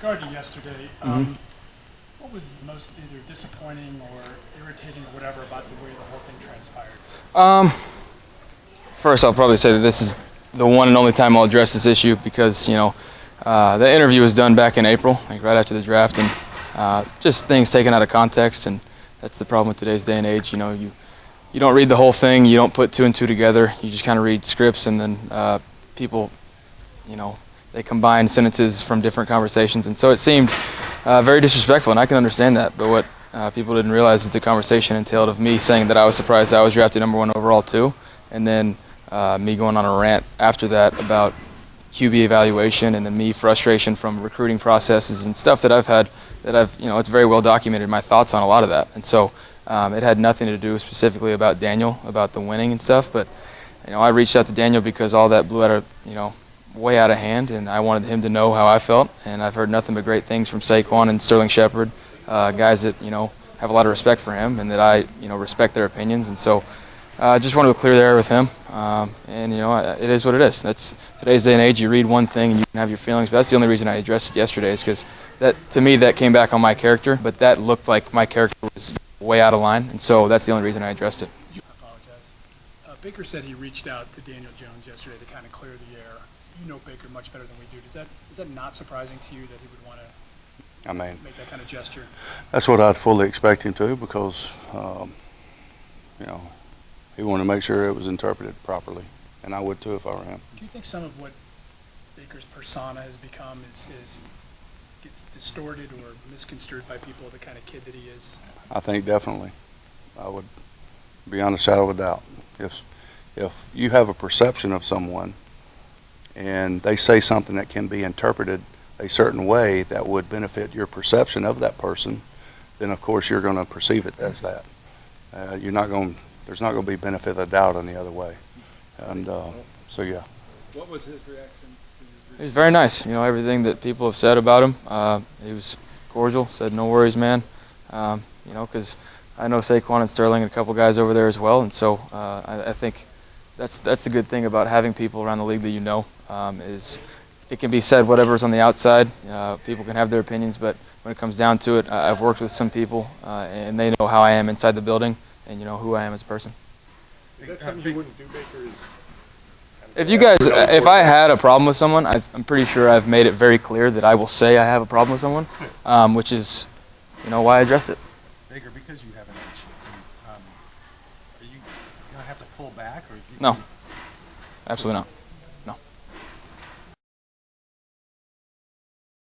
regard to yesterday, what was most either disappointing or irritating or whatever about the way the whole thing transpired? First, I'll probably say that this is the one and only time I'll address this issue because, the interview was done back in April, like right after the draft, and just things taken out of context, and that's the problem with today's day and age. You don't read the whole thing, you don't put two and two together, you just kind of read scripts, and then people, they combine sentences from different conversations, and so it seemed very disrespectful, and I can understand that, but what people didn't realize is the conversation entailed of me saying that I was surprised I was drafted #1 overall too, and then me going on a rant after that about QB evaluation, and then me frustration from recruiting processes and stuff that I've had that it's very well documented, my thoughts on a lot of that. And so it had nothing to do specifically about Daniel, about the winning and stuff, but I reached out to Daniel because all that blew out of, way out of hand, and I wanted him to know how I felt, and I've heard nothing but great things from Saquon and Sterling Shepard, guys that, have a lot of respect for him and that I, respect their opinions, and so I just wanted to clear the air with him, and it is what it is. That's today's day and age. You read one thing and you can have your feelings, but that's the only reason I addressed it yesterday, is because that, to me, that came back on my character, but that looked like my character was way out of line, and so that's the only reason I addressed it. I apologize. Baker said he reached out to Daniel Jones yesterday to kind of clear the air. You know Baker much better than we do. Is that not surprising to you that he would want to make that kind of gesture? That's what I'd fully expect him to, because he wanted to make sure it was interpreted properly, and I would too if I were him. Do you think some of what Baker's persona has become gets distorted or misconstrued by people, the kind of kid that he is? I think definitely. I would, beyond a shadow of a doubt. If you have a perception of someone and they say something that can be interpreted a certain way that would benefit your perception of that person, then of course you're going to perceive it as that. There's not going to be benefit of the doubt any other way. And so, yeah. What was his reaction? He was very nice. Everything that people have said about him, he was cordial, said no worries, man. Because I know Saquon and Sterling and a couple guys over there as well, and so I think that's the good thing about having people around the league that is it can be said whatever's on the outside. People can have their opinions, but when it comes down to it, I've worked with some people, and they know how I am inside the building, and who I am as a person. Is that something you wouldn't do, Baker? If I had a problem with someone, I'm pretty sure I've made it very clear that I will say I have a problem with someone, which is, why I addressed it. Baker, because you have an issue, are you going to have to pull back? No, absolutely not.